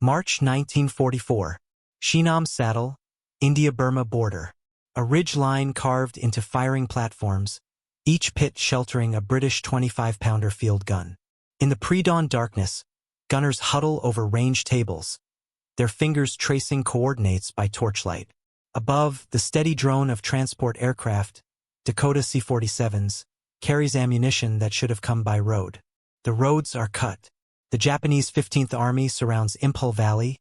March 1944. Shinam Saddle, India-Burma border. A ridge line carved into firing platforms, each pit sheltering a British 25-pounder field gun. In the pre-dawn darkness, gunners huddle over range tables, their fingers tracing coordinates by torchlight. Above, the steady drone of transport aircraft, Dakota C-47s, carries ammunition that should have come by road. The roads are cut. The Japanese 15th Army surrounds Impel Valley,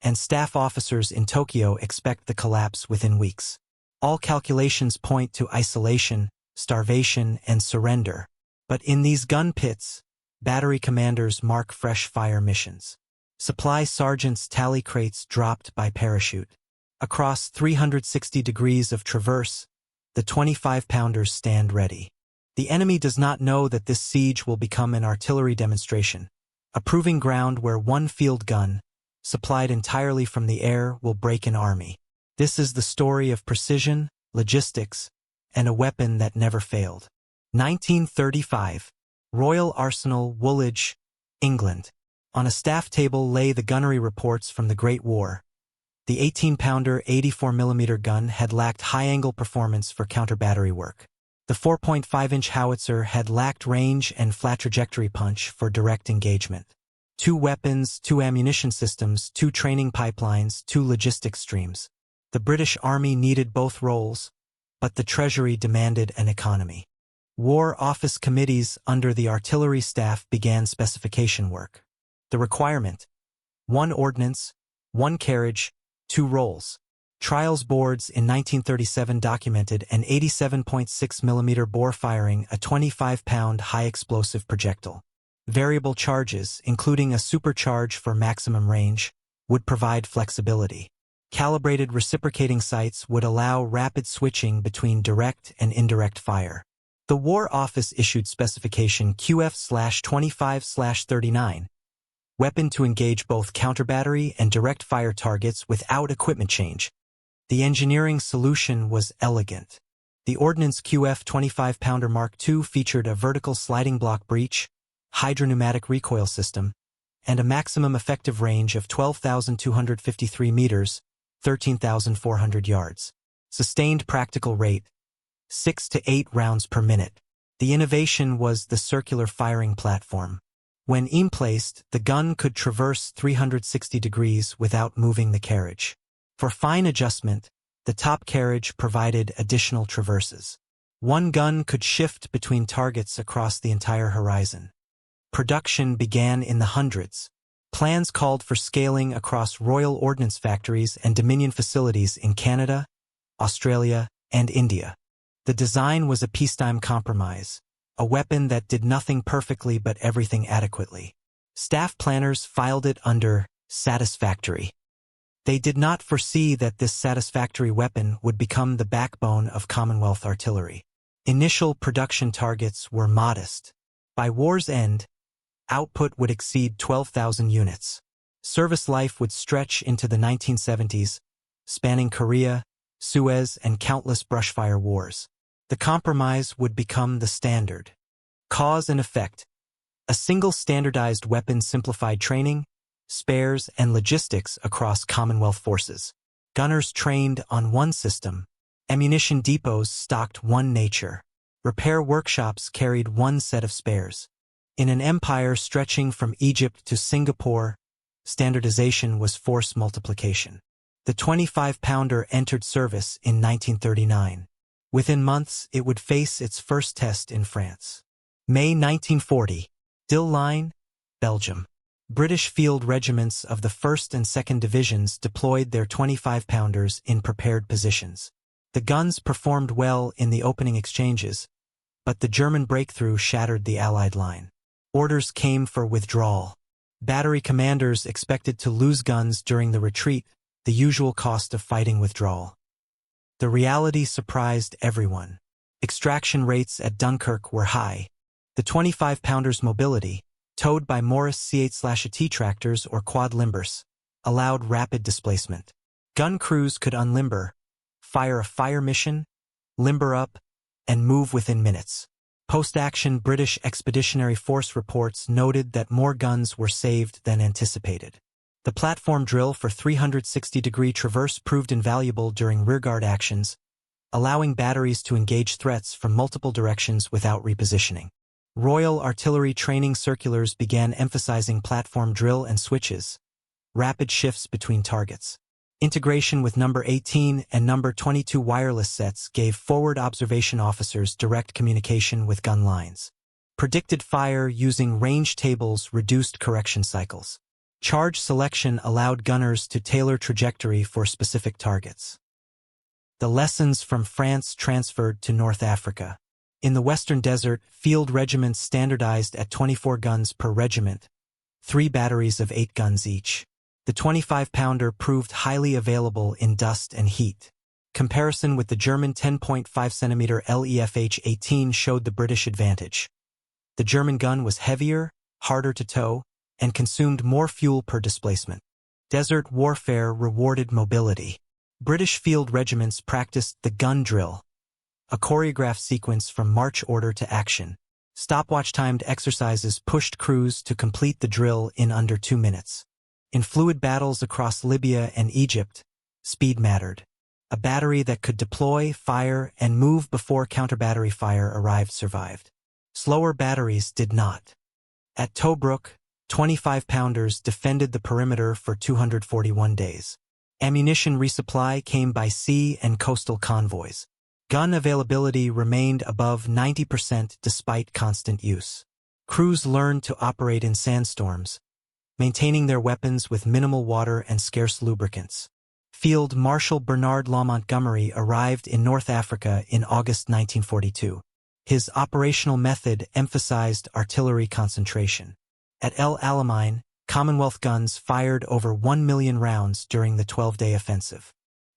and staff officers in Tokyo expect the collapse within weeks. All calculations point to isolation, starvation, and surrender. But in these gun pits, battery commanders mark fresh fire missions. Supply sergeants tally crates dropped by parachute. Across 360 degrees of traverse, the 25-pounders stand ready. The enemy does not know that this siege will become an artillery demonstration, a proving ground where one field gun, supplied entirely from the air, will break an army. This is the story of precision, logistics, and a weapon that never failed. 1935. Royal Arsenal, Woolwich, England. On a staff table lay the gunnery reports from the Great War. The 18-pounder 84mm gun had lacked high-angle performance for counter-battery work. The 4.5-inch howitzer had lacked range and flat trajectory punch for direct engagement. 2 weapons, 2 ammunition systems, 2 training pipelines, 2 logistics streams. The British Army needed both roles, but the Treasury demanded an economy. War Office committees under the artillery staff began specification work. The requirement: 1 ordnance, 1 carriage, 2 rolls. Trials boards in 1937 documented an 87.6mm bore firing a 25-pound high-explosive projectile. Variable charges, including a supercharge for maximum range, would provide flexibility. Calibrated reciprocating sights would allow rapid switching between direct and indirect fire. The War Office issued specification QF/25/39, weapon to engage both counterbattery and direct fire targets without equipment change. The engineering solution was elegant. The Ordnance QF 25-pounder Mark II featured a vertical sliding block breech, hydropneumatic recoil system, and a maximum effective range of 12,253 meters, 13,400 yards. Sustained practical rate: 6 to 8 rounds per minute. The innovation was the circular firing platform. When in-placed, the gun could traverse 360 degrees without moving the carriage. For fine adjustment, the top carriage provided additional traverses. One gun could shift between targets across the entire horizon. Production began in the hundreds. Plans called for scaling across Royal Ordnance factories and Dominion facilities in Canada, Australia, and India. The design was a peacetime compromise, a weapon that did nothing perfectly but everything adequately. Staff planners filed it under satisfactory. They did not foresee that this satisfactory weapon would become the backbone of Commonwealth artillery. Initial production targets were modest. By war's end, output would exceed 12,000 units. Service life would stretch into the 1970s, spanning Korea, Suez, and countless brushfire wars. The compromise would become the standard. Cause and effect: a single standardized weapon simplified training, spares, and logistics across Commonwealth forces. Gunners trained on one system. Ammunition depots stocked one nature. Repair workshops carried one set of spares. In an empire stretching from Egypt to Singapore, standardization was force multiplication. The 25-pounder entered service in 1939. Within months, it would face its first test in France. May 1940. Dill Line, Belgium. British field regiments of the 1st and 2nd Divisions deployed their 25-pounders in prepared positions. The guns performed well in the opening exchanges, but the German breakthrough shattered the Allied line. Orders came for withdrawal. Battery commanders expected to lose guns during the retreat, the usual cost of fighting withdrawal. The reality surprised everyone. Extraction rates at Dunkirk were high. The 25-pounder's mobility, towed by Morris C8/T tractors or quad limbers, allowed rapid displacement. Gun crews could unlimber, fire a fire mission, limber up, and move within minutes. Post-action British Expeditionary Force reports noted that more guns were saved than anticipated. The platform drill for 360-degree traverse proved invaluable during rearguard actions, allowing batteries to engage threats from multiple directions without repositioning. Royal Artillery training circulars began emphasizing platform drill and switches, rapid shifts between targets. Integration with number 18 and number 22 wireless sets gave forward observation officers direct communication with gun lines. Predicted fire using range tables reduced correction cycles. Charge selection allowed gunners to tailor trajectory for specific targets. The lessons from France transferred to North Africa. In the Western Desert, field regiments standardized at 24 guns per regiment, 3 batteries of 8 guns each. The 25-pounder proved highly available in dust and heat. Comparison with the German 10.5cm LEFH-18 showed the British advantage. The German gun was heavier, harder to tow, and consumed more fuel per displacement. Desert warfare rewarded mobility. British field regiments practiced the gun drill, a choreographed sequence from march order to action. Stopwatch-timed exercises pushed crews to complete the drill in under 2 minutes. In fluid battles across Libya and Egypt, speed mattered. A battery that could deploy, fire, and move before counter-battery fire arrived survived. Slower batteries did not. At Tobruk, 25-pounders defended the perimeter for 241 days. Ammunition resupply came by sea and coastal convoys. Gun availability remained above 90% despite constant use. Crews learned to operate in sandstorms, maintaining their weapons with minimal water and scarce lubricants. Field Marshal Bernard Law Montgomery arrived in North Africa in August 1942. His operational method emphasized artillery concentration. At El Alamein, Commonwealth guns fired over 1 million rounds during the 12-day offensive.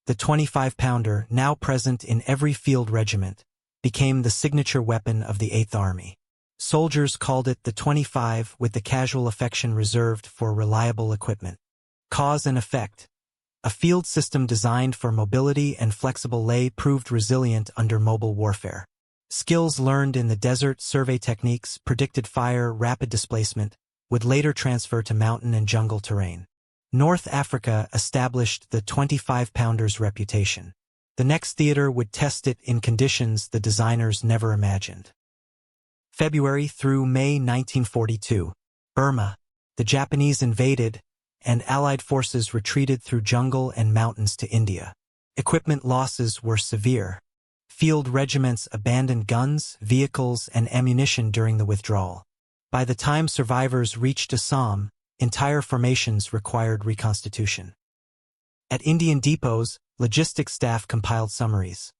The 25-pounder, now present in every field regiment, became the signature weapon of the 8th Army. Soldiers called it the 25 with the casual affection reserved for reliable equipment. Cause and effect. A field system designed for mobility and flexible lay proved resilient under mobile warfare. Skills learned in the desert survey techniques, predicted fire, rapid displacement, would later transfer to mountain and jungle terrain. North Africa established the 25-pounder's reputation. The next theater would test it in conditions the designers never imagined. February through May 1942. Burma. The Japanese invaded, and Allied forces retreated through jungle and mountains to India. Equipment losses were severe. Field regiments abandoned guns, vehicles, and ammunition during the withdrawal. By the time survivors reached Assam, entire formations required reconstitution. At Indian depots, logistics staff compiled summaries.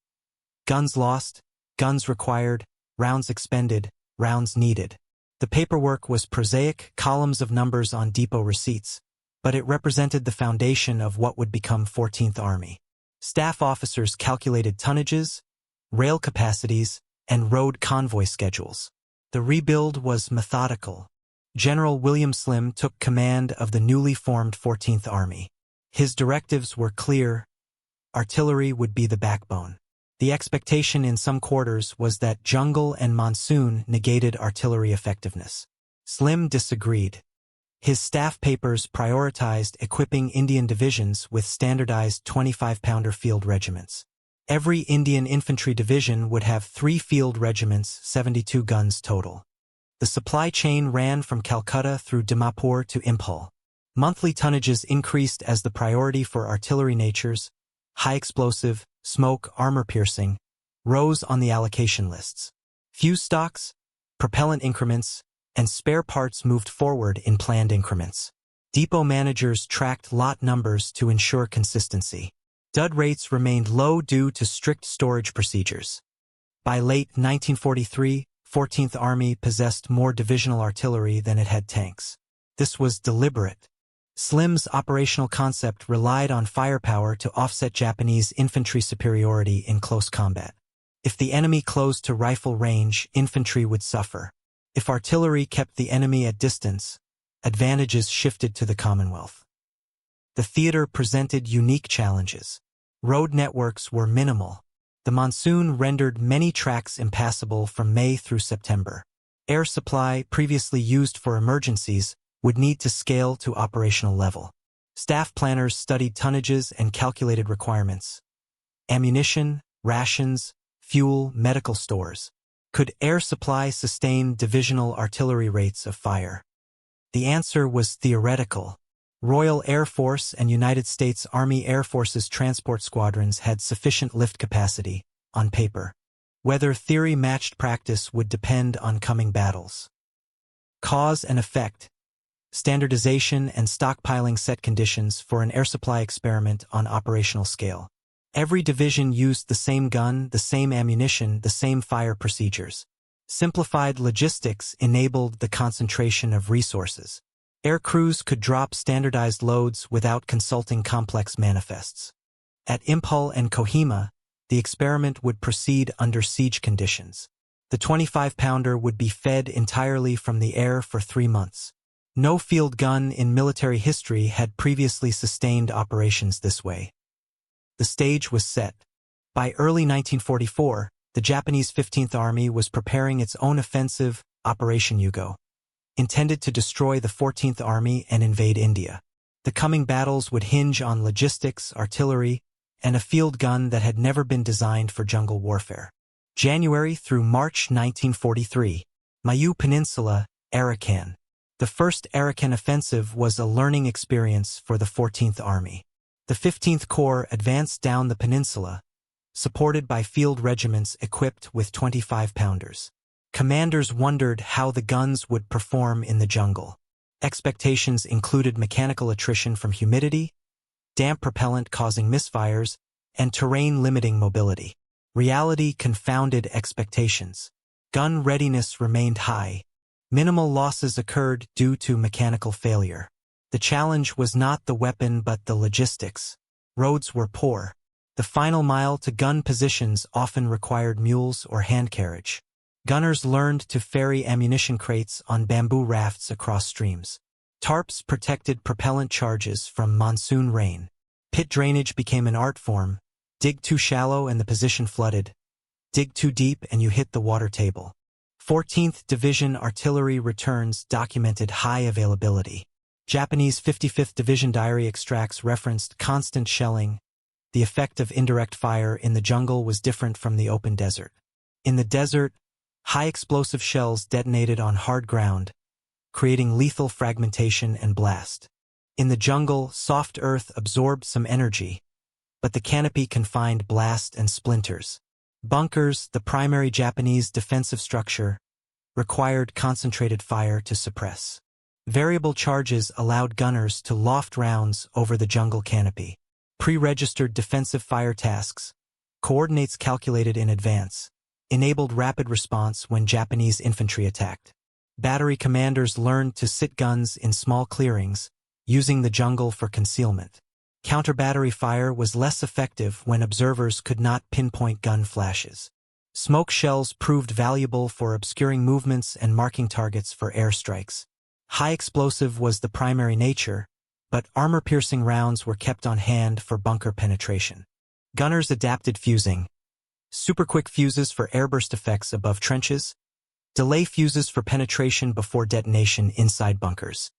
Guns lost, guns required, rounds expended, rounds needed. The paperwork was prosaic, columns of numbers on depot receipts, but it represented the foundation of what would become 14th Army. Staff officers calculated tonnages, rail capacities, and road convoy schedules. The rebuild was methodical. General William Slim took command of the newly formed 14th Army. His directives were clear. Artillery would be the backbone. The expectation in some quarters was that jungle and monsoon negated artillery effectiveness. Slim disagreed. His staff papers prioritized equipping Indian divisions with standardized 25-pounder field regiments. Every Indian infantry division would have 3 field regiments, 72 guns total. The supply chain ran from Calcutta through Dimapur to Imphal. Monthly tonnages increased as the priority for artillery natures, high explosive, smoke, armor-piercing, rose on the allocation lists. Fuse stocks, propellant increments, and spare parts moved forward in planned increments. Depot managers tracked lot numbers to ensure consistency. Dud rates remained low due to strict storage procedures. By late 1943, 14th Army possessed more divisional artillery than it had tanks. This was deliberate. Slim's operational concept relied on firepower to offset Japanese infantry superiority in close combat. If the enemy closed to rifle range, infantry would suffer. If artillery kept the enemy at distance, advantages shifted to the Commonwealth. The theater presented unique challenges. Road networks were minimal. The monsoon rendered many tracks impassable from May through September. Air supply, previously used for emergencies, would need to scale to operational level. Staff planners studied tonnages and calculated requirements. Ammunition, rations, fuel, medical stores. Could air supply sustain divisional artillery rates of fire? The answer was theoretical. Royal Air Force and United States Army Air Force's transport squadrons had sufficient lift capacity, on paper. Whether theory matched practice would depend on coming battles. Cause and effect. Standardization and stockpiling set conditions for an air supply experiment on operational scale. Every division used the same gun, the same ammunition, the same fire procedures. Simplified logistics enabled the concentration of resources. Air crews could drop standardized loads without consulting complex manifests. At Impul and Kohima, the experiment would proceed under siege conditions. The 25-pounder would be fed entirely from the air for 3 months. No field gun in military history had previously sustained operations this way. The stage was set. By early 1944, the Japanese 15th Army was preparing its own offensive, Operation Yugo, intended to destroy the 14th Army and invade India. The coming battles would hinge on logistics, artillery, and a field gun that had never been designed for jungle warfare. January through March 1943. Mayu Peninsula, Arakan. The first Arakan offensive was a learning experience for the 14th Army. The 15th Corps advanced down the peninsula, supported by field regiments equipped with 25-pounders. Commanders wondered how the guns would perform in the jungle. Expectations included mechanical attrition from humidity, damp propellant causing misfires, and terrain limiting mobility. Reality confounded expectations. Gun readiness remained high. Minimal losses occurred due to mechanical failure. The challenge was not the weapon but the logistics. Roads were poor. The final mile to gun positions often required mules or hand carriage. Gunners learned to ferry ammunition crates on bamboo rafts across streams. Tarps protected propellant charges from monsoon rain. Pit drainage became an art form. Dig too shallow and the position flooded. Dig too deep and you hit the water table. 14th Division artillery returns documented high availability. Japanese 55th Division diary extracts referenced constant shelling. The effect of indirect fire in the jungle was different from the open desert. In the desert, high explosive shells detonated on hard ground, creating lethal fragmentation and blast. In the jungle, soft earth absorbed some energy, but the canopy confined blast and splinters. Bunkers, the primary Japanese defensive structure, required concentrated fire to suppress. Variable charges allowed gunners to loft rounds over the jungle canopy. Pre-registered defensive fire tasks, coordinates calculated in advance, enabled rapid response when Japanese infantry attacked. Battery commanders learned to sit guns in small clearings, using the jungle for concealment. Counter-battery fire was less effective when observers could not pinpoint gun flashes. Smoke shells proved valuable for obscuring movements and marking targets for airstrikes. High explosive was the primary nature, but armor-piercing rounds were kept on hand for bunker penetration. Gunners adapted fusing. Super-quick fuses for airburst effects above trenches. Delay fuses for penetration before detonation inside bunkers.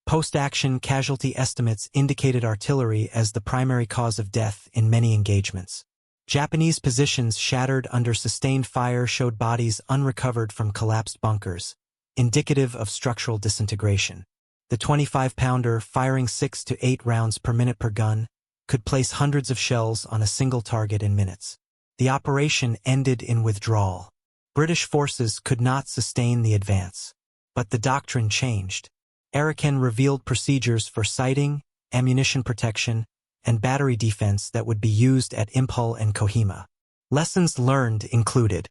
Post-action casualty estimates indicated artillery as the primary cause of death in many engagements. Japanese positions shattered under sustained fire showed bodies unrecovered from collapsed bunkers, indicative of structural disintegration. The 25-pounder, firing 6 to 8 rounds per minute per gun, could place hundreds of shells on a single target in minutes. The operation ended in withdrawal. British forces could not sustain the advance. But the doctrine changed. Arakan revealed procedures for sighting, ammunition protection, and battery defense that would be used at Impul and Kohima. Lessons learned included: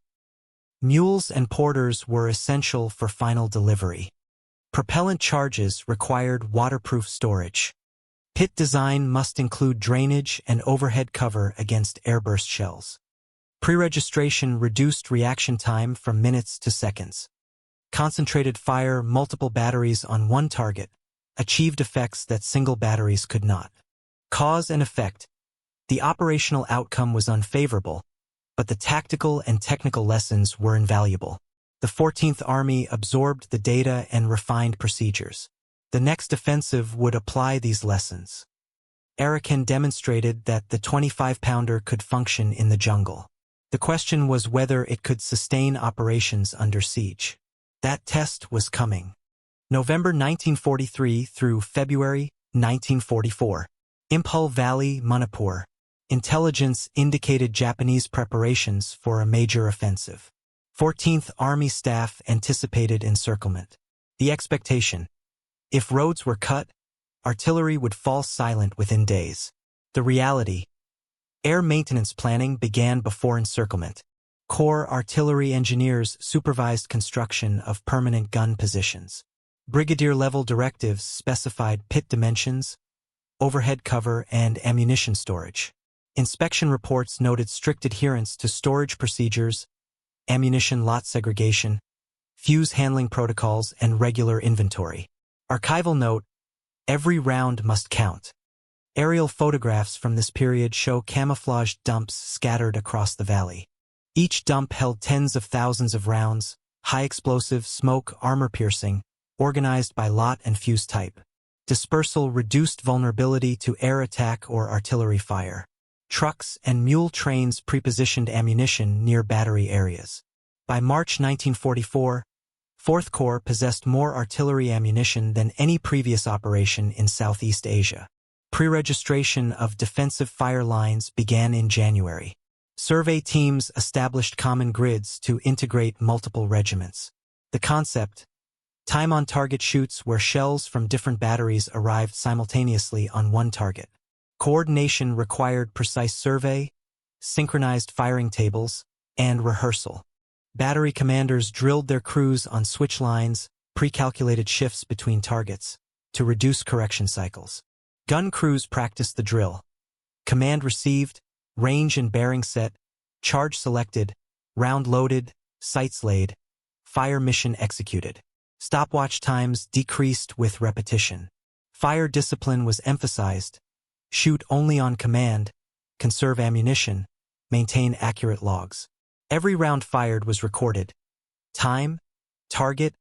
mules and porters were essential for final delivery. Propellant charges required waterproof storage. Pit design must include drainage and overhead cover against airburst shells. Pre-registration reduced reaction time from minutes to seconds. Concentrated fire, multiple batteries on one target, achieved effects that single batteries could not. Cause and effect. The operational outcome was unfavorable, but the tactical and technical lessons were invaluable. The 14th Army absorbed the data and refined procedures. The next offensive would apply these lessons. Arakan demonstrated that the 25-pounder could function in the jungle. The question was whether it could sustain operations under siege. That test was coming. November 1943 through February 1944. Imphal Valley, Manipur. Intelligence indicated Japanese preparations for a major offensive. 14th Army staff anticipated encirclement. The expectation: if roads were cut, artillery would fall silent within days. The reality: air maintenance planning began before encirclement. Corps artillery engineers supervised construction of permanent gun positions. Brigadier-level directives specified pit dimensions, overhead cover, and ammunition storage. Inspection reports noted strict adherence to storage procedures, ammunition lot segregation, fuse handling protocols, and regular inventory. Archival note: every round must count. Aerial photographs from this period show camouflaged dumps scattered across the valley. Each dump held tens of thousands of rounds, high explosive, smoke, armor-piercing, organized by lot and fuse type. Dispersal reduced vulnerability to air attack or artillery fire. Trucks and mule trains prepositioned ammunition near battery areas. By March 1944, 4th Corps possessed more artillery ammunition than any previous operation in Southeast Asia. Pre-registration of defensive fire lines began in January. Survey teams established common grids to integrate multiple regiments. The concept: time on target shoots where shells from different batteries arrived simultaneously on one target. Coordination required precise survey, synchronized firing tables, and rehearsal. Battery commanders drilled their crews on switch lines, pre-calculated shifts between targets, to reduce correction cycles. Gun crews practiced the drill: command received, range and bearing set, charge selected, round loaded, sights laid, fire mission executed. Stopwatch times decreased with repetition. Fire discipline was emphasized: shoot only on command, conserve ammunition, maintain accurate logs. Every round fired was recorded: time, target,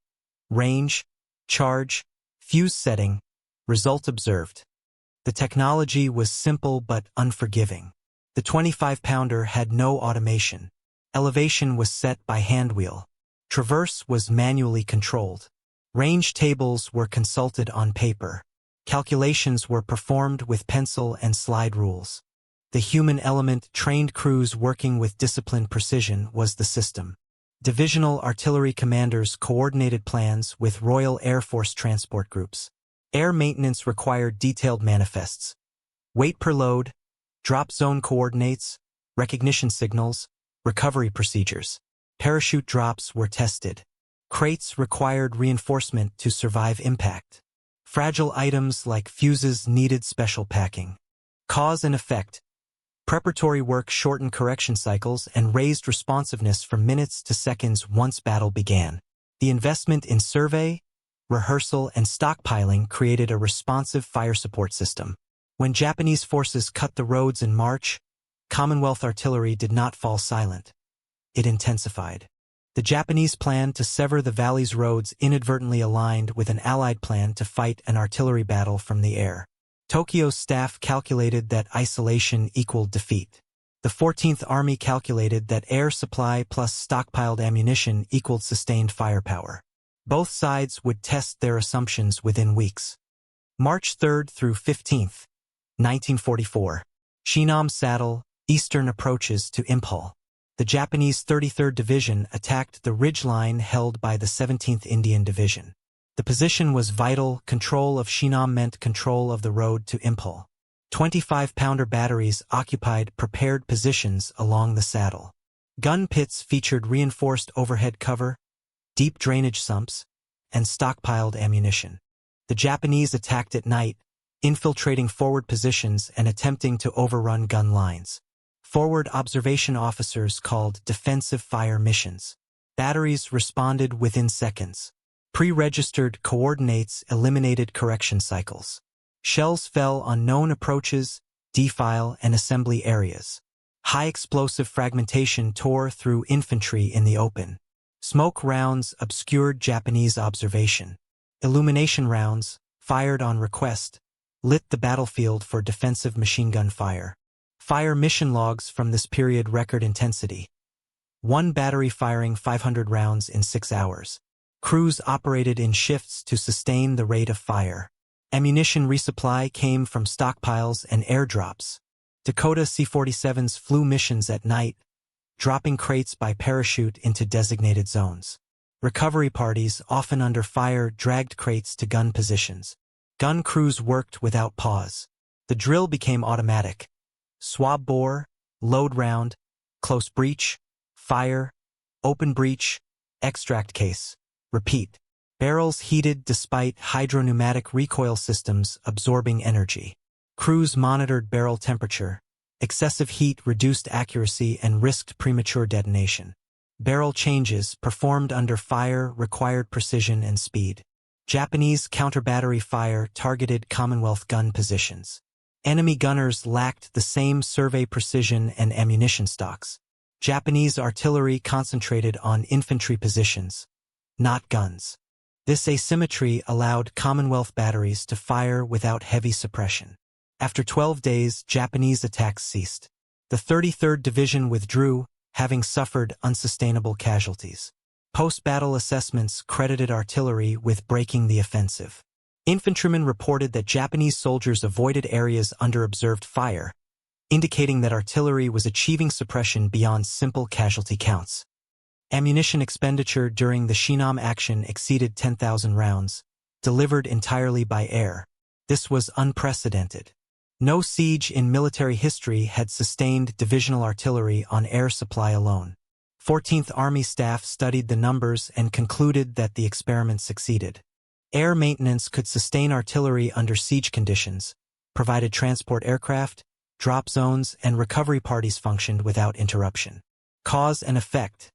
range, charge, fuse setting, result observed. The technology was simple but unforgiving. The 25-pounder had no automation. Elevation was set by handwheel. Traverse was manually controlled. Range tables were consulted on paper. Calculations were performed with pencil and slide rules. The human element, trained crews working with disciplined precision, was the system. Divisional artillery commanders coordinated plans with Royal Air Force transport groups. Air maintenance required detailed manifests: weight per load, drop zone coordinates, recognition signals, recovery procedures. Parachute drops were tested. Crates required reinforcement to survive impact. Fragile items like fuses needed special packing. Cause and effect: preparatory work shortened correction cycles and raised responsiveness from minutes to seconds once battle began. The investment in survey, rehearsal, and stockpiling created a responsive fire support system. When Japanese forces cut the roads in March, Commonwealth artillery did not fall silent. It intensified. The Japanese plan to sever the valley's roads inadvertently aligned with an Allied plan to fight an artillery battle from the air. Tokyo's staff calculated that isolation equaled defeat. The 14th Army calculated that air supply plus stockpiled ammunition equaled sustained firepower. Both sides would test their assumptions within weeks. March 3rd through 15th, 1944. Shinam Saddle, eastern approaches to Imphal. The Japanese 33rd Division attacked the ridgeline held by the 17th Indian Division. The position was vital. Control of Shinam meant control of the road to Imphal. 25-pounder batteries occupied prepared positions along the saddle. Gun pits featured reinforced overhead cover, deep drainage sumps, and stockpiled ammunition. The Japanese attacked at night, infiltrating forward positions and attempting to overrun gun lines. Forward observation officers called defensive fire missions. Batteries responded within seconds. Pre-registered coordinates eliminated correction cycles. Shells fell on known approaches, defile, and assembly areas. High explosive fragmentation tore through infantry in the open. Smoke rounds obscured Japanese observation. Illumination rounds, fired on request, lit the battlefield for defensive machine gun fire. Fire mission logs from this period record intensity. One battery firing 500 rounds in 6 hours. Crews operated in shifts to sustain the rate of fire. Ammunition resupply came from stockpiles and airdrops. Dakota C-47s flew missions at night, dropping crates by parachute into designated zones. Recovery parties, often under fire, dragged crates to gun positions. Gun crews worked without pause. The drill became automatic. Swab bore, load round, close breech, fire, open breech, extract case. Repeat. Barrels heated despite hydropneumatic recoil systems absorbing energy. Crews monitored barrel temperature. Excessive heat reduced accuracy and risked premature detonation. Barrel changes performed under fire required precision and speed. Japanese counter-battery fire targeted Commonwealth gun positions. Enemy gunners lacked the same survey precision and ammunition stocks. Japanese artillery concentrated on infantry positions, not guns. This asymmetry allowed Commonwealth batteries to fire without heavy suppression. After 12 days, Japanese attacks ceased. The 33rd Division withdrew, having suffered unsustainable casualties. Post-battle assessments credited artillery with breaking the offensive. Infantrymen reported that Japanese soldiers avoided areas under observed fire, indicating that artillery was achieving suppression beyond simple casualty counts. Ammunition expenditure during the Shinam action exceeded 10,000 rounds, delivered entirely by air. This was unprecedented. No siege in military history had sustained divisional artillery on air supply alone. 14th Army staff studied the numbers and concluded that the experiment succeeded. Air maintenance could sustain artillery under siege conditions, provided transport aircraft, drop zones, and recovery parties functioned without interruption. Cause and effect.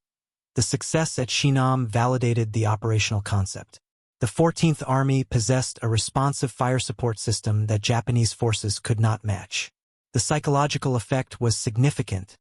The success at Shinam validated the operational concept. The 14th Army possessed a responsive fire support system that Japanese forces could not match. The psychological effect was significant.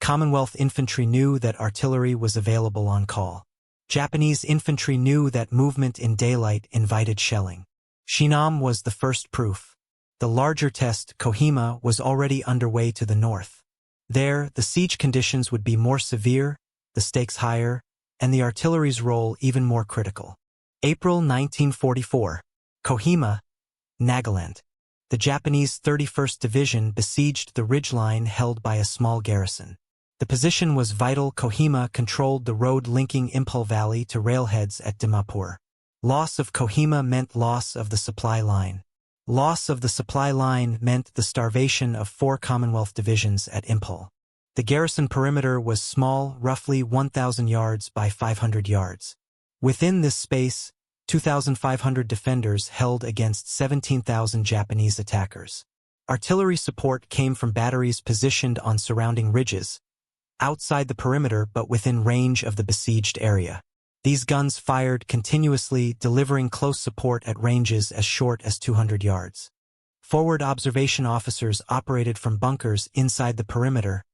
Commonwealth infantry knew that artillery was available on call. Japanese infantry knew that movement in daylight invited shelling. Shinam was the first proof. The larger test, Kohima, was already underway to the north. There, the siege conditions would be more severe, the stakes higher, and the artillery's role even more critical. April 1944. Kohima, Nagaland. The Japanese 31st Division besieged the ridgeline held by a small garrison. The position was vital. Kohima controlled the road linking Impel Valley to railheads at Dimapur. Loss of Kohima meant loss of the supply line. Loss of the supply line meant the starvation of 4 Commonwealth divisions at Impel. The garrison perimeter was small, roughly 1,000 yards by 500 yards. Within this space, 2,500 defenders held against 17,000 Japanese attackers. Artillery support came from batteries positioned on surrounding ridges, outside the perimeter but within range of the besieged area. These guns fired continuously, delivering close support at ranges as short as 200 yards. Forward observation officers operated from bunkers inside the perimeter,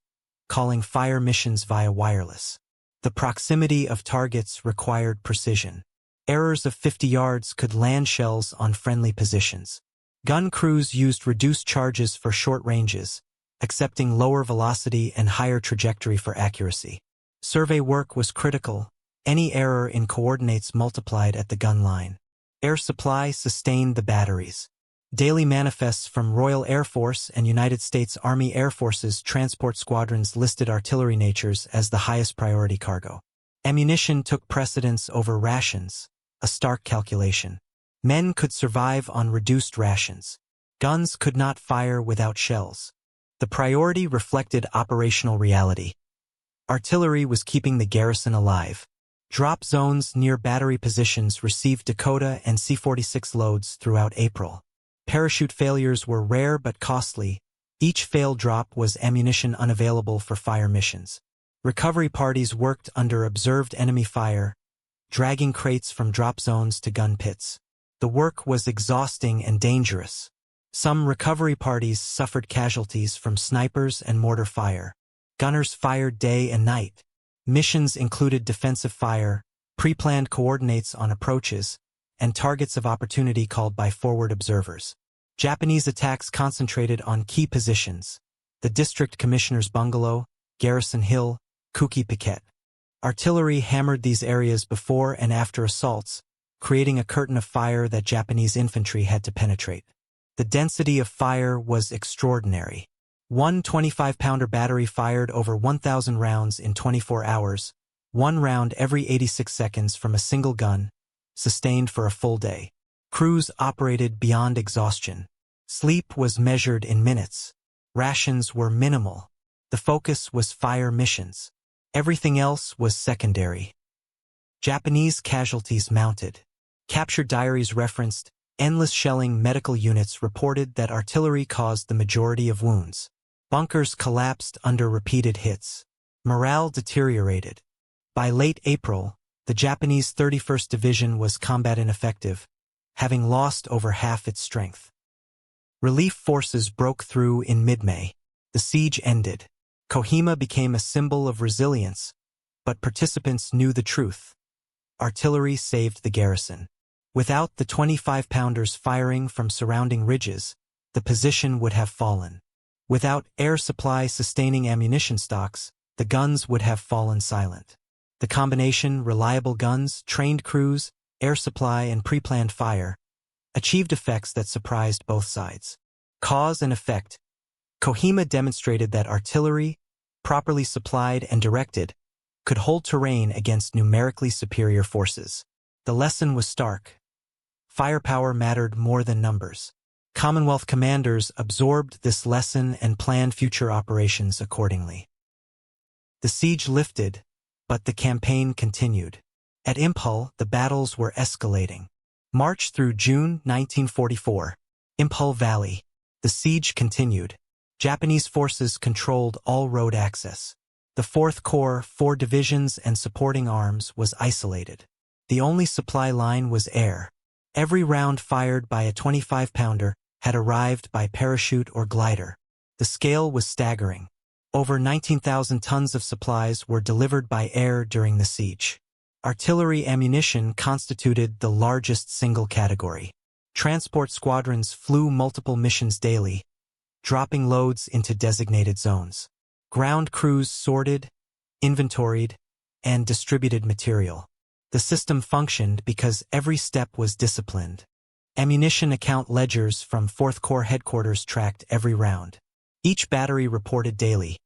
calling fire missions via wireless. The proximity of targets required precision. Errors of 50 yards could land shells on friendly positions. Gun crews used reduced charges for short ranges, accepting lower velocity and higher trajectory for accuracy. Survey work was critical. Any error in coordinates multiplied at the gun line. Air supply sustained the batteries. Daily manifests from Royal Air Force and United States Army Air Force's transport squadrons listed artillery natures as the highest priority cargo. Ammunition took precedence over rations, a stark calculation. Men could survive on reduced rations. Guns could not fire without shells. The priority reflected operational reality. Artillery was keeping the garrison alive. Drop zones near battery positions received Dakota and C-46 loads throughout April. Parachute failures were rare but costly. Each failed drop was ammunition unavailable for fire missions. Recovery parties worked under observed enemy fire, dragging crates from drop zones to gun pits. The work was exhausting and dangerous. Some recovery parties suffered casualties from snipers and mortar fire. Gunners fired day and night. Missions included defensive fire, pre-planned coordinates on approaches, and targets of opportunity called by forward observers. Japanese attacks concentrated on key positions: the district commissioner's bungalow, Garrison Hill, Kuki Piquet. Artillery hammered these areas before and after assaults, creating a curtain of fire that Japanese infantry had to penetrate. The density of fire was extraordinary. One 25-pounder battery fired over 1,000 rounds in 24 hours, one round every 86 seconds from a single gun, sustained for a full day. Crews operated beyond exhaustion. Sleep was measured in minutes. Rations were minimal. The focus was fire missions. Everything else was secondary. Japanese casualties mounted. Captured diaries referenced endless shelling. Medical units reported that artillery caused the majority of wounds. Bunkers collapsed under repeated hits. Morale deteriorated. By late April, the Japanese 31st Division was combat ineffective, having lost over half its strength. Relief forces broke through in mid-May. The siege ended. Kohima became a symbol of resilience, but participants knew the truth. Artillery saved the garrison. Without the 25-pounders firing from surrounding ridges, the position would have fallen. Without air supply sustaining ammunition stocks, the guns would have fallen silent. The combination, reliable guns, trained crews, air supply, and pre-planned fire, achieved effects that surprised both sides. Cause and effect. Kohima demonstrated that artillery, properly supplied and directed, could hold terrain against numerically superior forces. The lesson was stark. Firepower mattered more than numbers. Commonwealth commanders absorbed this lesson and planned future operations accordingly. The siege lifted, but the campaign continued. At Imphal, the battles were escalating. March through June 1944. Imphal Valley. The siege continued. Japanese forces controlled all road access. The 4th Corps, 4 divisions and supporting arms, was isolated. The only supply line was air. Every round fired by a 25-pounder had arrived by parachute or glider. The scale was staggering. Over 19,000 tons of supplies were delivered by air during the siege. Artillery ammunition constituted the largest single category. Transport squadrons flew multiple missions daily, dropping loads into designated zones. Ground crews sorted, inventoried, and distributed material. The system functioned because every step was disciplined. Ammunition account ledgers from 4th Corps headquarters tracked every round. Each battery reported daily.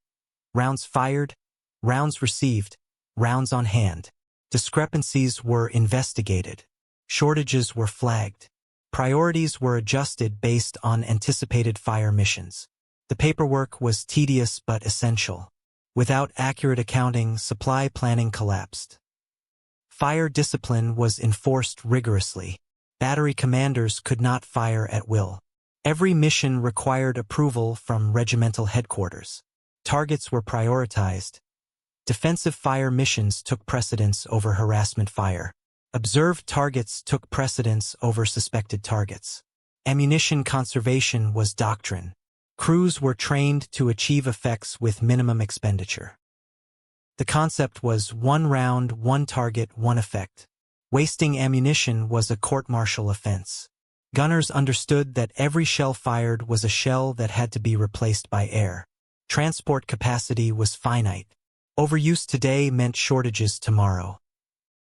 Rounds fired, rounds received, rounds on hand. Discrepancies were investigated. Shortages were flagged. Priorities were adjusted based on anticipated fire missions. The paperwork was tedious but essential. Without accurate accounting, supply planning collapsed. Fire discipline was enforced rigorously. Battery commanders could not fire at will. Every mission required approval from regimental headquarters. Targets were prioritized. Defensive fire missions took precedence over harassment fire. Observed targets took precedence over suspected targets. Ammunition conservation was doctrine. Crews were trained to achieve effects with minimum expenditure. The concept was 1 round, 1 target, 1 effect. Wasting ammunition was a court-martial offense. Gunners understood that every shell fired was a shell that had to be replaced by air. Transport capacity was finite. Overuse today meant shortages tomorrow.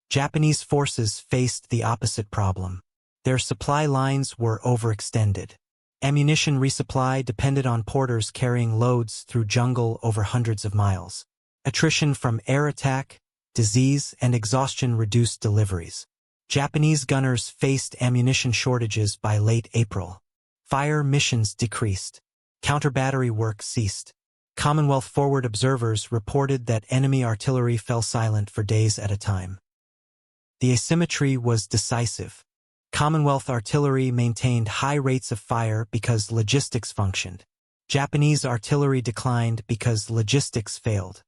Japanese forces faced the opposite problem. Their supply lines were overextended. Ammunition resupply depended on porters carrying loads through jungle over hundreds of miles. Attrition from air attack, disease, and exhaustion reduced deliveries. Japanese gunners faced ammunition shortages by late April. Fire missions decreased. Counter-battery work ceased. Commonwealth forward observers reported that enemy artillery fell silent for days at a time. The asymmetry was decisive. Commonwealth artillery maintained high rates of fire because logistics functioned. Japanese artillery declined because logistics failed.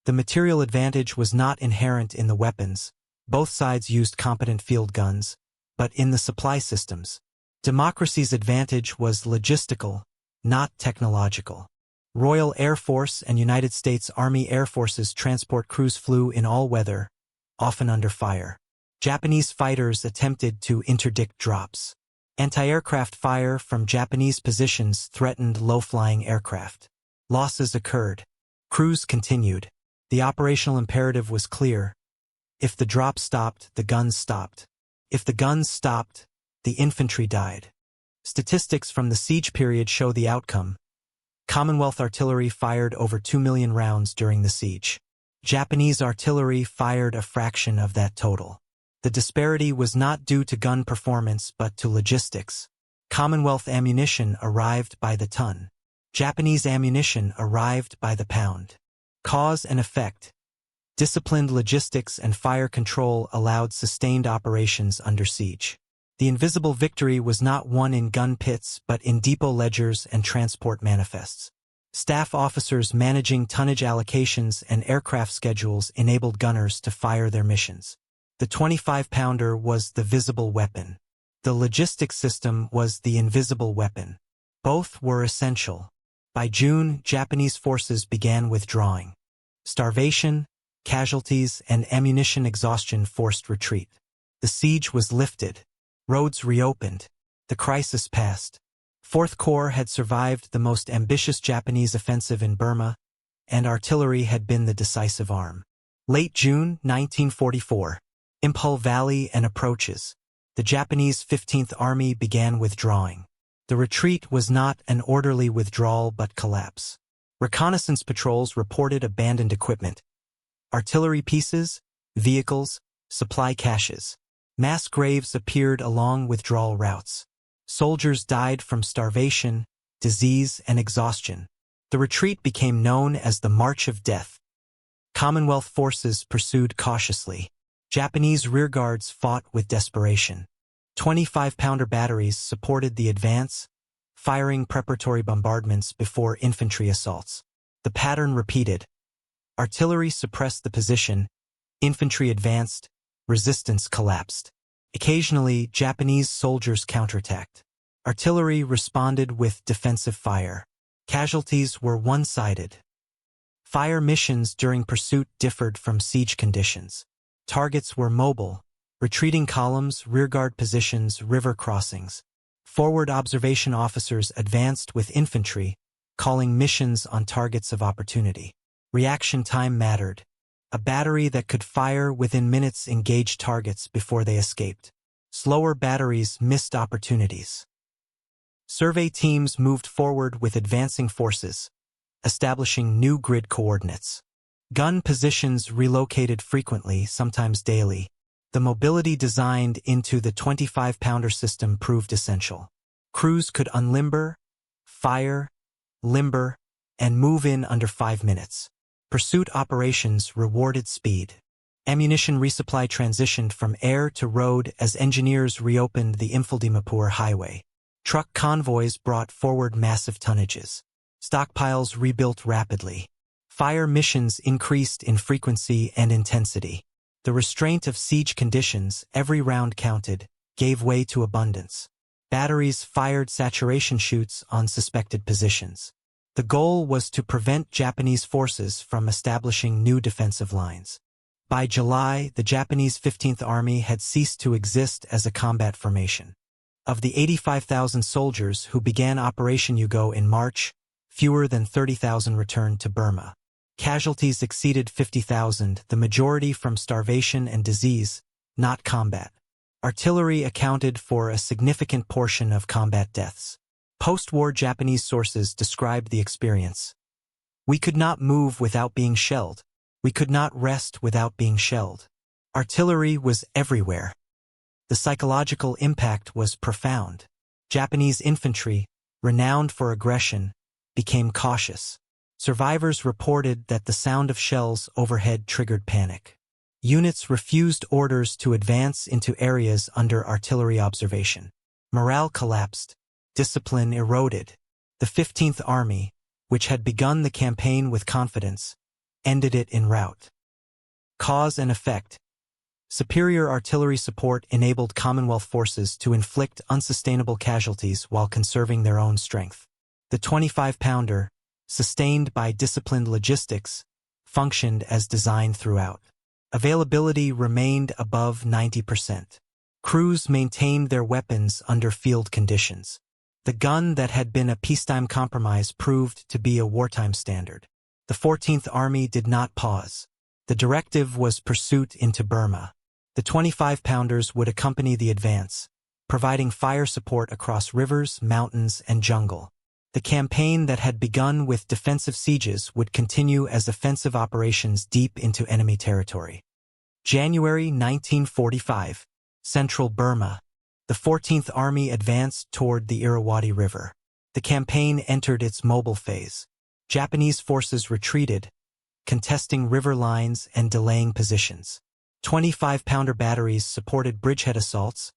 The material advantage was not inherent in the weapons. Both sides used competent field guns, but in the supply systems. Democracy's advantage was logistical, not technological. Royal Air Force and United States Army Air Force's transport crews flew in all weather, often under fire. Japanese fighters attempted to interdict drops. Anti-aircraft fire from Japanese positions threatened low-flying aircraft. Losses occurred. Crews continued. The operational imperative was clear. If the drop stopped, the guns stopped. If the guns stopped, the infantry died. Statistics from the siege period show the outcome. Commonwealth artillery fired over 2 million rounds during the siege. Japanese artillery fired a fraction of that total. The disparity was not due to gun performance but to logistics. Commonwealth ammunition arrived by the ton. Japanese ammunition arrived by the pound. Cause and effect. Disciplined logistics and fire control allowed sustained operations under siege. The invisible victory was not won in gun pits but in depot ledgers and transport manifests. Staff officers managing tonnage allocations and aircraft schedules enabled gunners to fire their missions. The 25-pounder was the visible weapon. The logistics system was the invisible weapon. Both were essential. By June, Japanese forces began withdrawing. Starvation, casualties, and ammunition exhaustion forced retreat. The siege was lifted. Roads reopened. The crisis passed. Fourth Corps had survived the most ambitious Japanese offensive in Burma, and artillery had been the decisive arm. Late June 1944. Impel Valley and approaches. The Japanese 15th Army began withdrawing. The retreat was not an orderly withdrawal but collapse. Reconnaissance patrols reported abandoned equipment. Artillery pieces, vehicles, supply caches. Mass graves appeared along withdrawal routes. Soldiers died from starvation, disease, and exhaustion. The retreat became known as the March of Death. Commonwealth forces pursued cautiously. Japanese rearguards fought with desperation. 25-pounder batteries supported the advance, firing preparatory bombardments before infantry assaults. The pattern repeated. Artillery suppressed the position, infantry advanced, resistance collapsed. Occasionally, Japanese soldiers counterattacked. Artillery responded with defensive fire. Casualties were one-sided. Fire missions during pursuit differed from siege conditions. Targets were mobile, retreating columns, rearguard positions, river crossings. Forward observation officers advanced with infantry, calling missions on targets of opportunity. Reaction time mattered. A battery that could fire within minutes engaged targets before they escaped. Slower batteries missed opportunities. Survey teams moved forward with advancing forces, establishing new grid coordinates. Gun positions relocated frequently, sometimes daily. The mobility designed into the 25-pounder system proved essential. Crews could unlimber, fire, limber, and move in under 5 minutes. Pursuit operations rewarded speed. Ammunition resupply transitioned from air to road as engineers reopened the Imphal-Dimapur highway. Truck convoys brought forward massive tonnages. Stockpiles rebuilt rapidly. Fire missions increased in frequency and intensity. The restraint of siege conditions, every round counted, gave way to abundance. Batteries fired saturation shoots on suspected positions. The goal was to prevent Japanese forces from establishing new defensive lines. By July, the Japanese 15th Army had ceased to exist as a combat formation. Of the 85,000 soldiers who began Operation Yugo in March, fewer than 30,000 returned to Burma. Casualties exceeded 50,000, the majority from starvation and disease, not combat. Artillery accounted for a significant portion of combat deaths. Post-war Japanese sources described the experience. We could not move without being shelled. We could not rest without being shelled. Artillery was everywhere. The psychological impact was profound. Japanese infantry, renowned for aggression, became cautious. Survivors reported that the sound of shells overhead triggered panic. Units refused orders to advance into areas under artillery observation. Morale collapsed. Discipline eroded. The 15th Army, which had begun the campaign with confidence, ended it en route. Cause and effect. Superior artillery support enabled Commonwealth forces to inflict unsustainable casualties while conserving their own strength. The 25-pounder, sustained by disciplined logistics, functioned as designed throughout. Availability remained above 90%. Crews maintained their weapons under field conditions. The gun that had been a peacetime compromise proved to be a wartime standard. The 14th Army did not pause. The directive was pursuit into Burma. The 25-pounders would accompany the advance, providing fire support across rivers, mountains, and jungle. The campaign that had begun with defensive sieges would continue as offensive operations deep into enemy territory. January 1945. Central Burma. The 14th Army advanced toward the Irrawaddy River. The campaign entered its mobile phase. Japanese forces retreated, contesting river lines and delaying positions. 25-pounder batteries supported bridgehead assaults,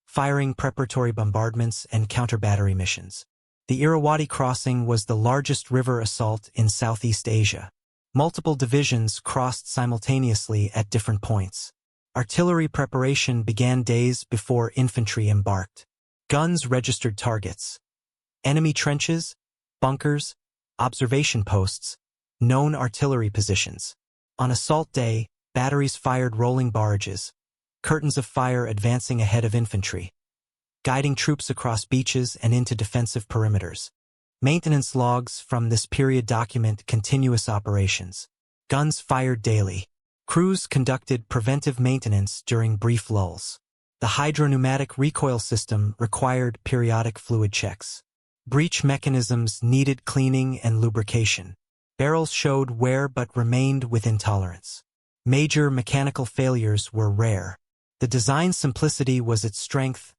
firing preparatory bombardments and counter-battery missions. The Irrawaddy crossing was the largest river assault in Southeast Asia. Multiple divisions crossed simultaneously at different points. Artillery preparation began days before infantry embarked. Guns registered targets. Enemy trenches, bunkers, observation posts, known artillery positions. On assault day, batteries fired rolling barrages, curtains of fire advancing ahead of infantry, guiding troops across beaches and into defensive perimeters. Maintenance logs from this period document continuous operations. Guns fired daily. Crews conducted preventive maintenance during brief lulls. The hydropneumatic recoil system required periodic fluid checks. Breech mechanisms needed cleaning and lubrication. Barrels showed wear but remained within tolerance. Major mechanical failures were rare. The design simplicity was its strength.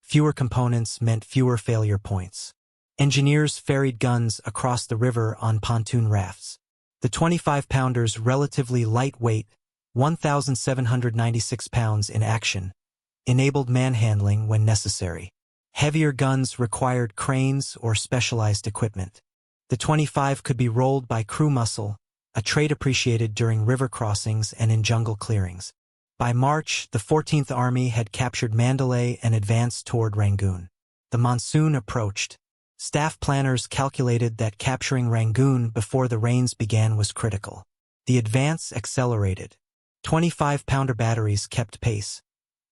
Fewer components meant fewer failure points. Engineers ferried guns across the river on pontoon rafts. The 25-pounder's relatively lightweight, 1,796 pounds in action, enabled manhandling when necessary. Heavier guns required cranes or specialized equipment. The 25 could be rolled by crew muscle, a trait appreciated during river crossings and in jungle clearings. By March, the 14th Army had captured Mandalay and advanced toward Rangoon. The monsoon approached. Staff planners calculated that capturing Rangoon before the rains began was critical. The advance accelerated. 25-pounder batteries kept pace,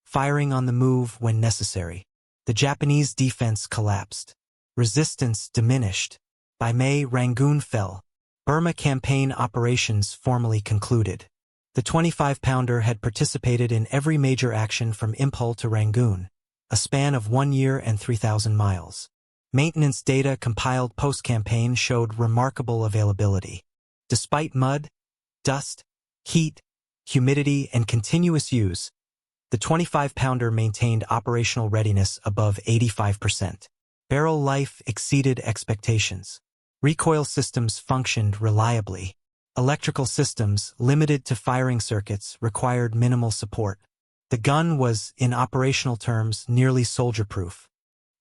firing on the move when necessary. The Japanese defense collapsed. Resistance diminished. By May, Rangoon fell. Burma campaign operations formally concluded. The 25-pounder had participated in every major action from Imphal to Rangoon, a span of 1 year and 3,000 miles. Maintenance data compiled post-campaign showed remarkable availability. Despite mud, dust, heat, humidity, and continuous use, the 25-pounder maintained operational readiness above 85%. Barrel life exceeded expectations. Recoil systems functioned reliably. Electrical systems, limited to firing circuits, required minimal support. The gun was, in operational terms, nearly soldier-proof.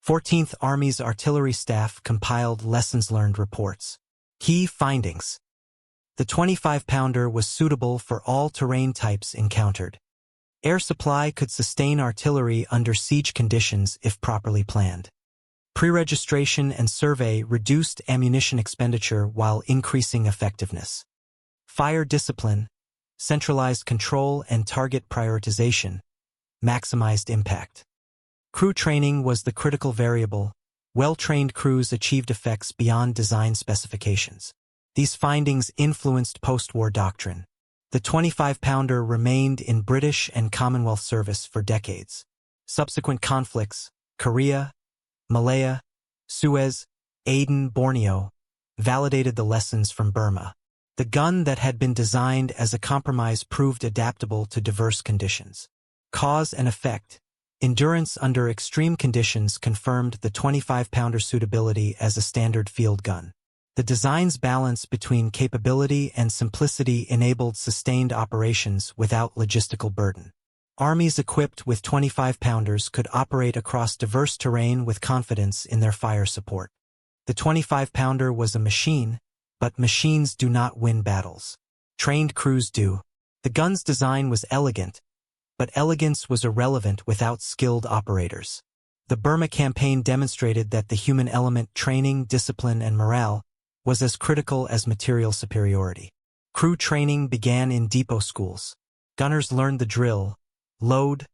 14th Army's artillery staff compiled lessons learned reports. Key findings. The 25-pounder was suitable for all terrain types encountered. Air supply could sustain artillery under siege conditions if properly planned. Pre-registration and survey reduced ammunition expenditure while increasing effectiveness. Fire discipline, centralized control and target prioritization maximized impact. Crew training was the critical variable. Well-trained crews achieved effects beyond design specifications. These findings influenced post-war doctrine. The 25-pounder remained in British and Commonwealth service for decades. Subsequent conflicts, Korea, Malaya, Suez, Aden, Borneo, validated the lessons from Burma. The gun that had been designed as a compromise proved adaptable to diverse conditions. Cause and effect. Endurance under extreme conditions confirmed the 25-pounder suitability as a standard field gun. The design's balance between capability and simplicity enabled sustained operations without logistical burden. Armies equipped with 25-pounders could operate across diverse terrain with confidence in their fire support. The 25-pounder was a machine, but machines do not win battles. Trained crews do. The gun's design was elegant, but elegance was irrelevant without skilled operators. The Burma campaign demonstrated that the human element, training, discipline, and morale, was as critical as material superiority. Crew training began in depot schools. Gunners learned the drill: load,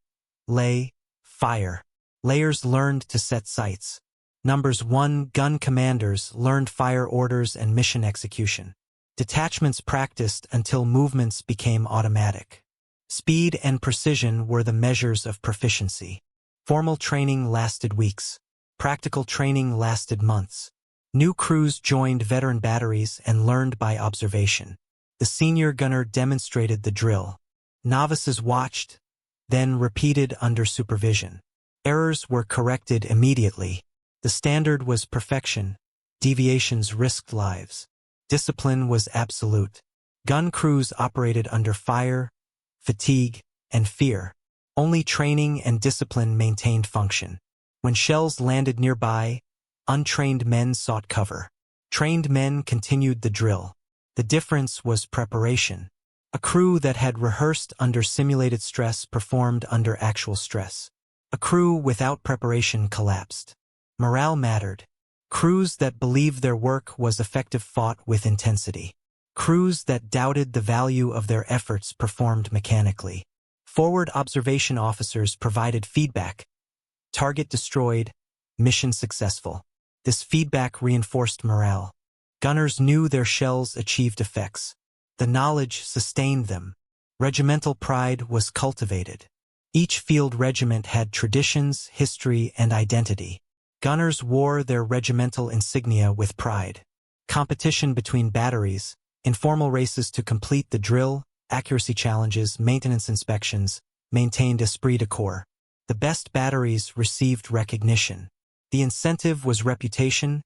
lay, Fire. Layers learned to set sights. Numbers 1. Gun commanders learned fire orders and mission execution. Detachments practiced until movements became automatic. Speed and precision were the measures of proficiency. Formal training lasted weeks. Practical training lasted months. New crews joined veteran batteries and learned by observation. The senior gunner demonstrated the drill. Novices watched, then repeated under supervision. Errors were corrected immediately. The standard was perfection. Deviations risked lives. Discipline was absolute. Gun crews operated under fire, fatigue, and fear. Only training and discipline maintained function. When shells landed nearby, untrained men sought cover. Trained men continued the drill. The difference was preparation. A crew that had rehearsed under simulated stress performed under actual stress. A crew without preparation collapsed. Morale mattered. Crews that believed their work was effective fought with intensity. Crews that doubted the value of their efforts performed mechanically. Forward observation officers provided feedback. Target destroyed, mission successful. This feedback reinforced morale. Gunners knew their shells achieved effects. The knowledge sustained them. Regimental pride was cultivated. Each field regiment had traditions, history, and identity. Gunners wore their regimental insignia with pride. Competition between batteries, informal races to complete the drill, accuracy challenges, maintenance inspections, maintained esprit de corps. The best batteries received recognition. The incentive was reputation,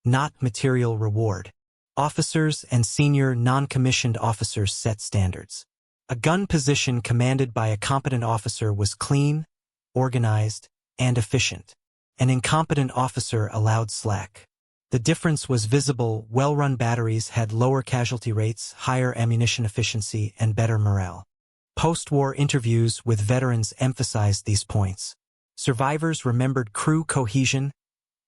not material reward. Officers and senior non-commissioned officers set standards. A gun position commanded by a competent officer was clean, organized, and efficient. An incompetent officer allowed slack. The difference was visible. Well-run batteries had lower casualty rates, higher ammunition efficiency, and better morale. Post-war interviews with veterans emphasized these points. Survivors remembered crew cohesion,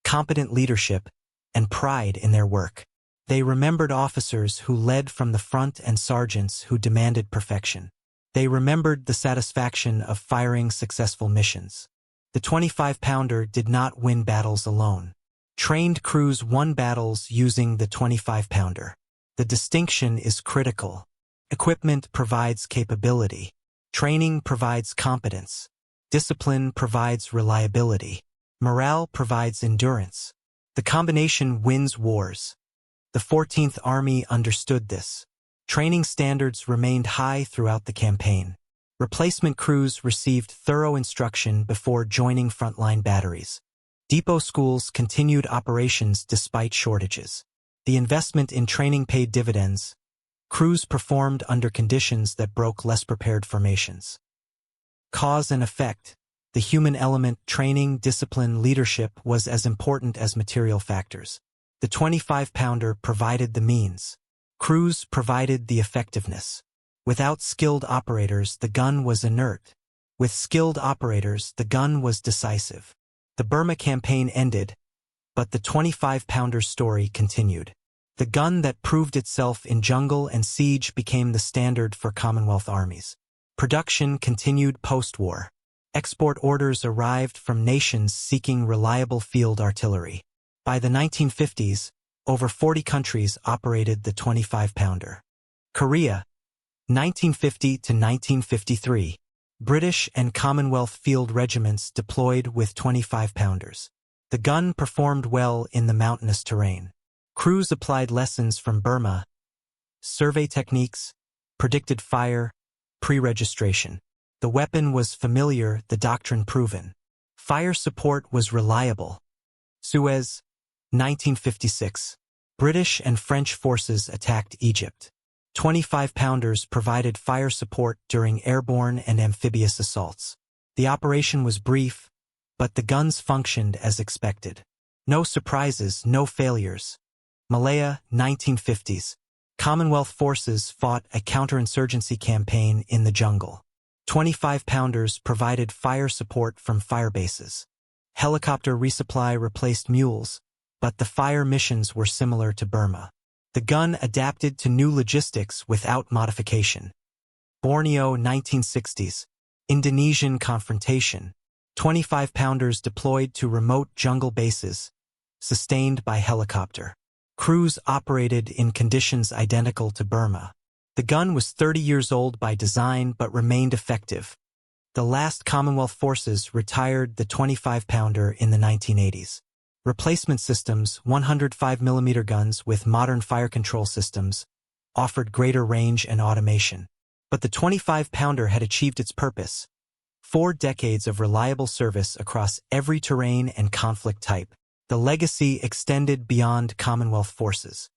competent leadership, and pride in their work. They remembered officers who led from the front and sergeants who demanded perfection. They remembered the satisfaction of firing successful missions. The 25-pounder did not win battles alone. Trained crews won battles using the 25-pounder. The distinction is critical. Equipment provides capability. Training provides competence. Discipline provides reliability. Morale provides endurance. The combination wins wars. The 14th Army understood this. Training standards remained high throughout the campaign. Replacement crews received thorough instruction before joining frontline batteries. Depot schools continued operations despite shortages. The investment in training paid dividends. Crews performed under conditions that broke less prepared formations. Cause and effect. The human element, training, discipline, leadership was as important as material factors. The 25-pounder provided the means. Crews provided the effectiveness. Without skilled operators, the gun was inert. With skilled operators, the gun was decisive. The Burma campaign ended, but the 25-pounder story continued. The gun that proved itself in jungle and siege became the standard for Commonwealth armies. Production continued post-war. Export orders arrived from nations seeking reliable field artillery. By the 1950s, over 40 countries operated the 25-pounder. Korea, 1950 to 1953. British and Commonwealth field regiments deployed with 25-pounders. The gun performed well in the mountainous terrain. Crews applied lessons from Burma, survey techniques, predicted fire, pre-registration. The weapon was familiar, the doctrine proven. Fire support was reliable. Suez, 1956. British and French forces attacked Egypt. 25-pounders provided fire support during airborne and amphibious assaults. The operation was brief, but the guns functioned as expected. No surprises, no failures. Malaya, 1950s. Commonwealth forces fought a counterinsurgency campaign in the jungle. 25-pounders provided fire support from fire bases. Helicopter resupply replaced mules, but the fire missions were similar to Burma. The gun adapted to new logistics without modification. Borneo, 1960s. Indonesian confrontation. 25-pounders deployed to remote jungle bases, sustained by helicopter. Crews operated in conditions identical to Burma. The gun was 30 years old by design but remained effective. The last Commonwealth forces retired the 25-pounder in the 1980s. Replacement systems, 105mm guns with modern fire control systems, offered greater range and automation. But the 25-pounder had achieved its purpose. 4 decades of reliable service across every terrain and conflict type. The legacy extended beyond Commonwealth forces.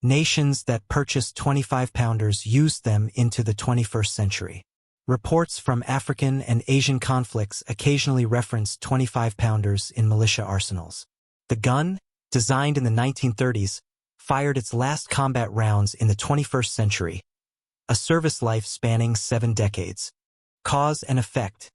Nations that purchased 25-pounders used them into the 21st century. Reports from African and Asian conflicts occasionally reference 25-pounders in militia arsenals. The gun, designed in the 1930s, fired its last combat rounds in the 21st century, a service life spanning 7 decades. Cause and effect.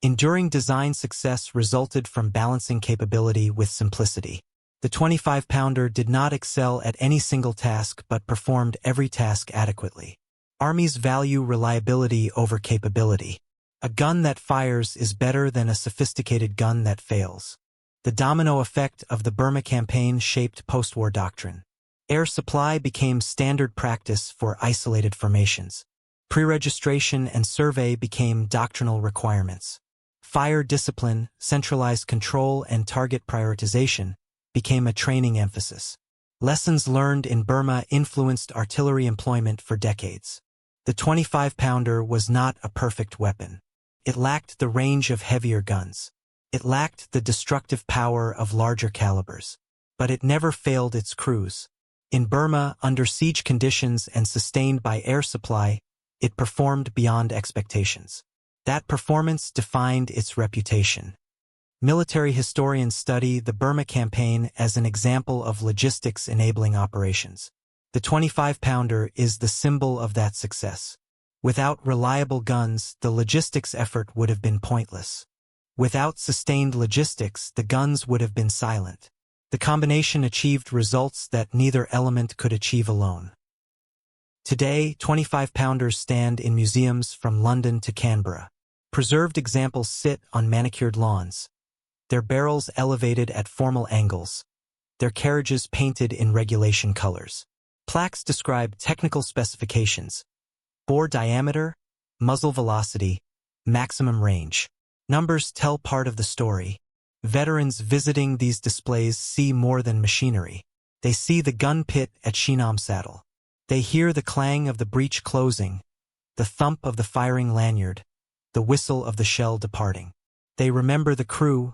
Enduring design success resulted from balancing capability with simplicity. The 25-pounder did not excel at any single task but performed every task adequately. Armies value reliability over capability. A gun that fires is better than a sophisticated gun that fails. The domino effect of the Burma campaign shaped post-war doctrine. Air supply became standard practice for isolated formations. Pre-registration and survey became doctrinal requirements. Fire discipline, centralized control, and target prioritization became a training emphasis. Lessons learned in Burma influenced artillery employment for decades. The 25-pounder was not a perfect weapon. It lacked the range of heavier guns. It lacked the destructive power of larger calibers. But it never failed its crews. In Burma, under siege conditions and sustained by air supply, it performed beyond expectations. That performance defined its reputation. Military historians study the Burma campaign as an example of logistics enabling operations. The 25-pounder is the symbol of that success. Without reliable guns, the logistics effort would have been pointless. Without sustained logistics, the guns would have been silent. The combination achieved results that neither element could achieve alone. Today, 25-pounders stand in museums from London to Canberra. Preserved examples sit on manicured lawns. Their barrels elevated at formal angles. Their carriages painted in regulation colors. Plaques describe technical specifications: bore diameter, muzzle velocity, maximum range. Numbers tell part of the story. Veterans visiting these displays see more than machinery. They see the gun pit at Shinam Saddle. They hear the clang of the breech closing, the thump of the firing lanyard, the whistle of the shell departing. They remember the crew,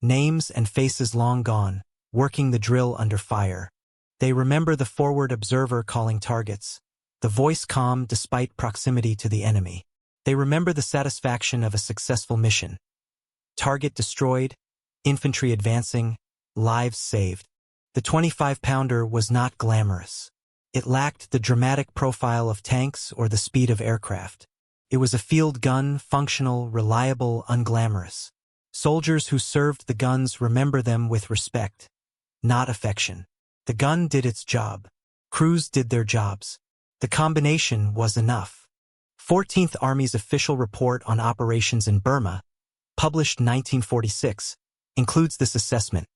names and faces long gone, working the drill under fire. They remember the forward observer calling targets, the voice calm despite proximity to the enemy. They remember the satisfaction of a successful mission. Target destroyed, infantry advancing, lives saved. The 25-pounder was not glamorous. It lacked the dramatic profile of tanks or the speed of aircraft. It was a field gun, functional, reliable, unglamorous. Soldiers who served the guns remember them with respect, not affection. The gun did its job. Crews did their jobs. The combination was enough. 14th Army's official report on operations in Burma, published 1946, includes this assessment.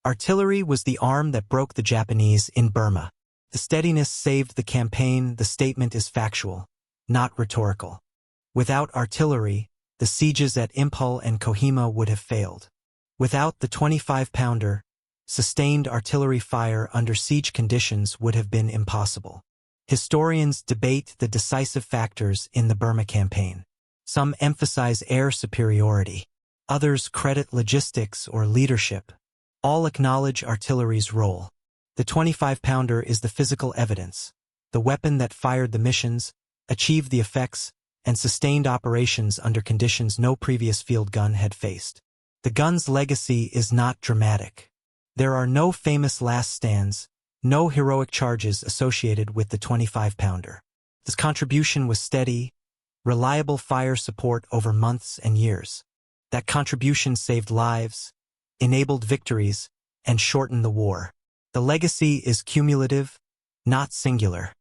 Artillery was the arm that broke the Japanese in Burma. The steadiness saved the campaign. The statement is factual, not rhetorical. Without artillery, the sieges at Impel and Kohima would have failed. Without the 25-pounder, sustained artillery fire under siege conditions would have been impossible. Historians debate the decisive factors in the Burma campaign. Some emphasize air superiority. Others credit logistics or leadership. All acknowledge artillery's role. The 25-pounder is the physical evidence, the weapon that fired the missions, achieved the effects, and sustained operations under conditions no previous field gun had faced. The gun's legacy is not dramatic. There are no famous last stands, no heroic charges associated with the 25-pounder. This contribution was steady, reliable fire support over months and years. That contribution saved lives, enabled victories, and shortened the war. The legacy is cumulative, not singular.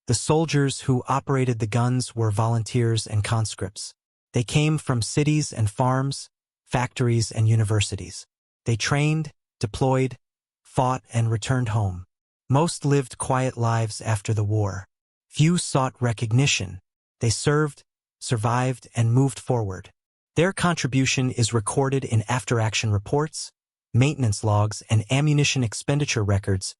The soldiers who operated the guns were volunteers and conscripts. They came from cities and farms, factories, and universities. They trained, deployed, fought, and returned home. Most lived quiet lives after the war. Few sought recognition. They served, survived, and moved forward. Their contribution is recorded in after-action reports, maintenance logs, and ammunition expenditure records,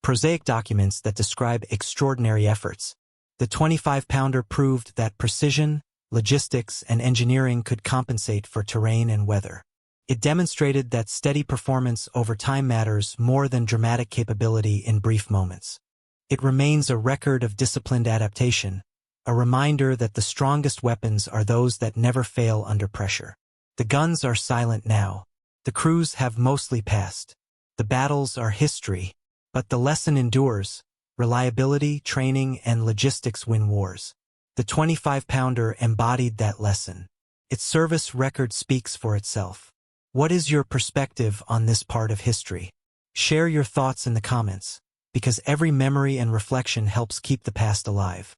prosaic documents that describe extraordinary efforts. The 25-pounder proved that precision, logistics, and engineering could compensate for terrain and weather. It demonstrated that steady performance over time matters more than dramatic capability in brief moments. It remains a record of disciplined adaptation, a reminder that the strongest weapons are those that never fail under pressure. The guns are silent now. The crews have mostly passed. The battles are history, but the lesson endures. Reliability, training, and logistics win wars. The 25-pounder embodied that lesson. Its service record speaks for itself. What is your perspective on this part of history? Share your thoughts in the comments, because every memory and reflection helps keep the past alive.